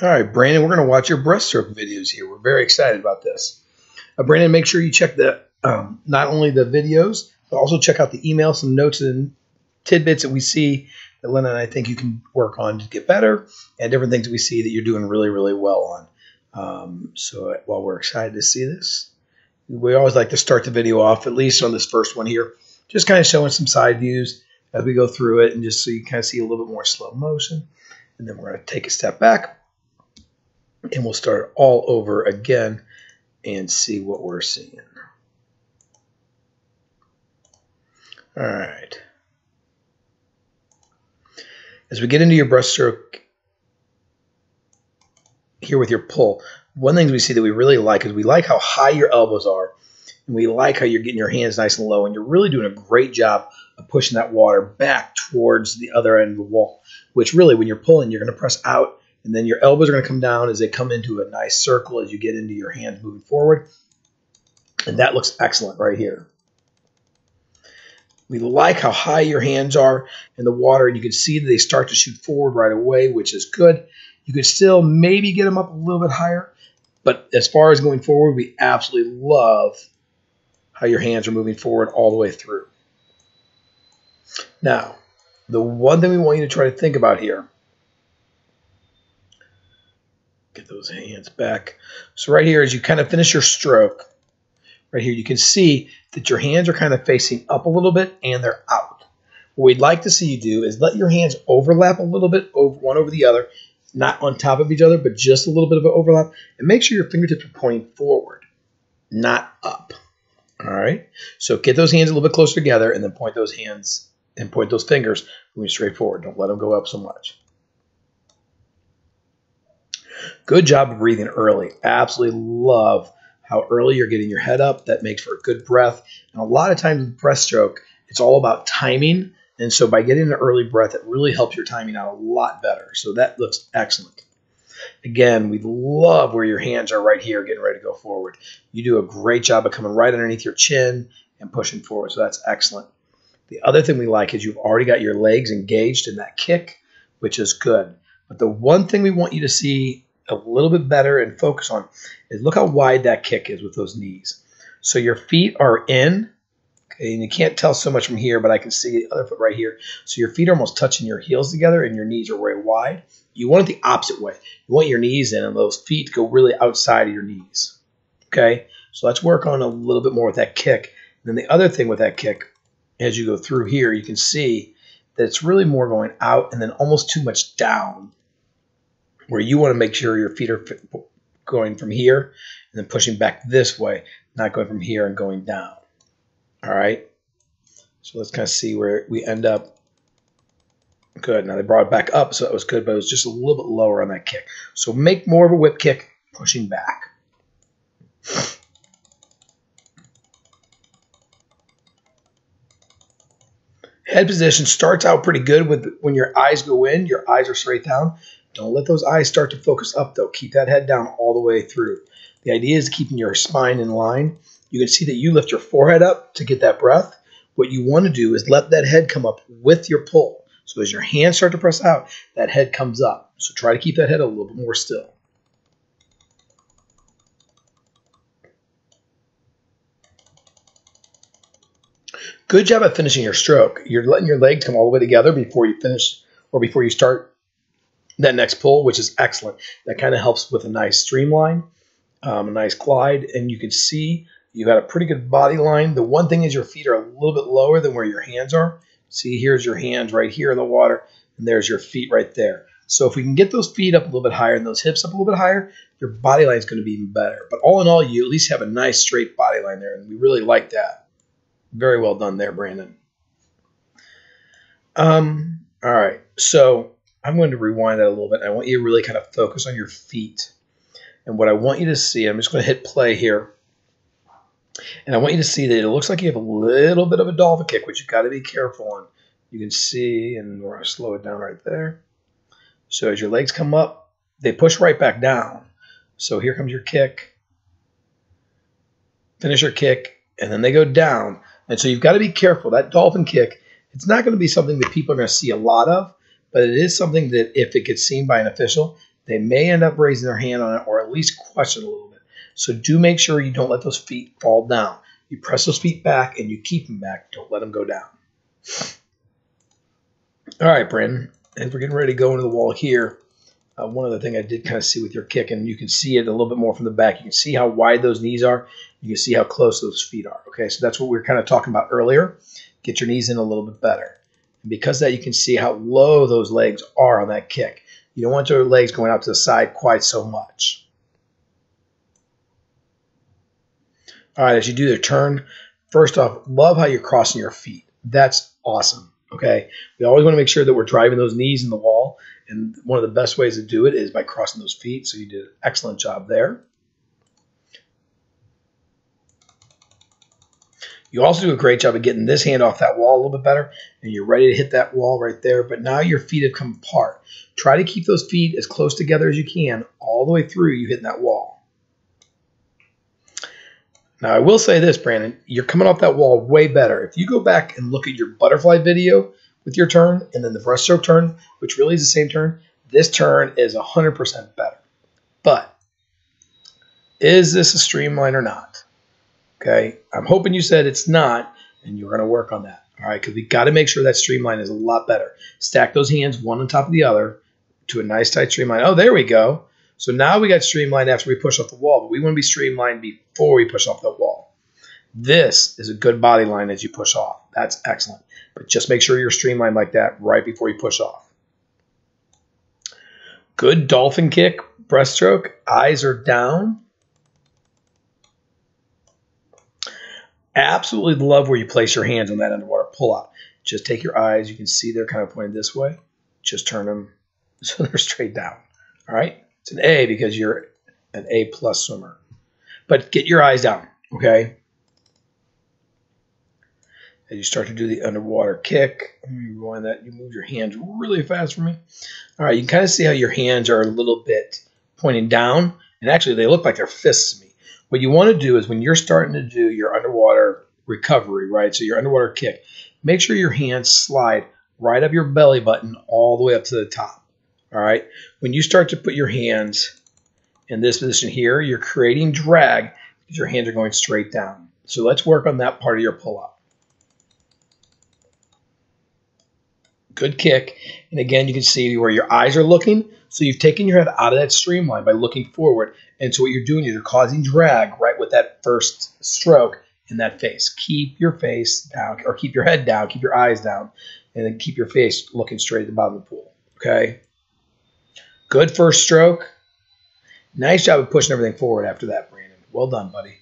All right, Brandon, we're going to watch your breaststroke videos here. We're very excited about this. Brandon, make sure you check the not only the videos, but also check out the emails, some notes and tidbits that we see that Lena and I think you can work on to get better, and different things that we see that you're doing really, really well on. So while we're excited to see this, we always like to start the video off, at least on this first one here, just kind of showing some side views as we go through it, and just so you kind of see a little bit more slow motion. And then we're going to take a step back, and we'll start all over again and see what we're seeing. All right. As we get into your breaststroke here with your pull, one thing we see that we really like is we like how high your elbows are, and we like how you're getting your hands nice and low, and you're really doing a great job of pushing that water back towards the other end of the wall, which really when you're pulling, you're going to press out, and then your elbows are going to come down as they come into a nice circle as you get into your hands moving forward. And that looks excellent right here. We like how high your hands are in the water, and you can see that they start to shoot forward right away, which is good. You could still maybe get them up a little bit higher, but as far as going forward, we absolutely love how your hands are moving forward all the way through. Now, the one thing we want you to try to think about here, get those hands back. So right here, as you kind of finish your stroke, right here, you can see that your hands are kind of facing up a little bit and they're out. What we'd like to see you do is let your hands overlap a little bit, one over the other, not on top of each other, but just a little bit of an overlap. And make sure your fingertips are pointing forward, not up. All right? So get those hands a little bit closer together and then point those hands and point those fingers moving straight forward. Don't let them go up so much. Good job of breathing early. Absolutely love how early you're getting your head up. That makes for a good breath. And a lot of times with breaststroke, it's all about timing. And so by getting an early breath, it really helps your timing out a lot better. So that looks excellent. Again, we love where your hands are right here getting ready to go forward. You do a great job of coming right underneath your chin and pushing forward. So that's excellent. The other thing we like is you've already got your legs engaged in that kick, which is good. But the one thing we want you to see a little bit better and focus on is look how wide that kick is with those knees. So your feet are in, okay, and you can't tell so much from here, but I can see the other foot right here. So your feet are almost touching your heels together and your knees are very wide. You want it the opposite way. You want your knees in and those feet to go really outside of your knees. Okay, so let's work on a little bit more with that kick. And then the other thing with that kick, as you go through here, you can see that it's really more going out and then almost too much down, where you want to make sure your feet are going from here and then pushing back this way, not going from here and going down. All right? So let's kind of see where we end up. Good. Now they brought it back up, so that was good, but it was just a little bit lower on that kick. So make more of a whip kick, pushing back. Head position starts out pretty good with when your eyes go in, your eyes are straight down. Don't let those eyes start to focus up, though. Keep that head down all the way through. The idea is keeping your spine in line. You can see that you lift your forehead up to get that breath. What you want to do is let that head come up with your pull. So as your hands start to press out, that head comes up. So try to keep that head a little bit more still. Good job at finishing your stroke. You're letting your legs come all the way together before you finish or before you start that next pull, which is excellent. That kind of helps with a nice streamline, a nice glide, and you can see you got a pretty good body line. The one thing is your feet are a little bit lower than where your hands are. See, here's your hands right here in the water, and there's your feet right there. So if we can get those feet up a little bit higher and those hips up a little bit higher, your body line is going to be even better. But all in all, you at least have a nice straight body line there, and we really like that. Very well done there, Brandon. All right, so I'm going to rewind that a little bit. I want you to really kind of focus on your feet. And what I want you to see, I'm just going to hit play here. And I want you to see that it looks like you have a little bit of a dolphin kick, which you've got to be careful on. You can see, and we're going to slow it down right there. So as your legs come up, they push right back down. So here comes your kick. Finish your kick, and then they go down. And so you've got to be careful. That dolphin kick, it's not going to be something that people are going to see a lot of, but it is something that if it gets seen by an official, they may end up raising their hand on it or at least question it a little bit. So do make sure you don't let those feet fall down. You press those feet back and you keep them back. Don't let them go down. All right, Brandon, as we're getting ready to go into the wall here, one other thing I did kind of see with your kick, and you can see it a little bit more from the back. You can see how wide those knees are. You can see how close those feet are. Okay, so that's what we were kind of talking about earlier. Get your knees in a little bit better. And because of that, you can see how low those legs are on that kick. You don't want your legs going out to the side quite so much. All right, as you do the turn, first off, love how you're crossing your feet. That's awesome. Okay, we always want to make sure that we're driving those knees in the wall, and one of the best ways to do it is by crossing those feet. So you did an excellent job there. You also do a great job of getting this hand off that wall a little bit better, and you're ready to hit that wall right there. But now your feet have come apart. Try to keep those feet as close together as you can all the way through you hitting that wall. Now, I will say this, Brandon, you're coming off that wall way better. If you go back and look at your butterfly video with your turn and then the breaststroke turn, which really is the same turn, this turn is 100% better. But is this a streamline or not? Okay, I'm hoping you said it's not, and you're going to work on that. All right, because we got to make sure that streamline is a lot better. Stack those hands one on top of the other to a nice tight streamline. Oh, there we go. So now we got streamlined after we push off the wall, but we want to be streamlined before we push off the wall. This is a good body line as you push off. That's excellent. But just make sure you're streamlined like that right before you push off. Good dolphin kick, breaststroke. Eyes are down. Absolutely love where you place your hands on that underwater pull-out. Just take your eyes. You can see they're kind of pointed this way. Just turn them so they're straight down. All right? It's an A because you're an A+ swimmer. But get your eyes down, okay? As you start to do the underwater kick, you move your hands really fast for me. All right, you can kind of see how your hands are a little bit pointing down, and actually they look like they're fists to me. What you want to do is when you're starting to do your underwater recovery, right, so your underwater kick, make sure your hands slide right up your belly button all the way up to the top. All right. When you start to put your hands in this position here, you're creating drag because your hands are going straight down. So let's work on that part of your pull-up. Good kick. And again, you can see where your eyes are looking. So you've taken your head out of that streamline by looking forward. And so what you're doing is you're causing drag right with that first stroke in that face. Keep your face down, or keep your head down, keep your eyes down, and then keep your face looking straight at the bottom of the pool. Okay? Good first stroke. Nice job of pushing everything forward after that, Brandon. Well done, buddy.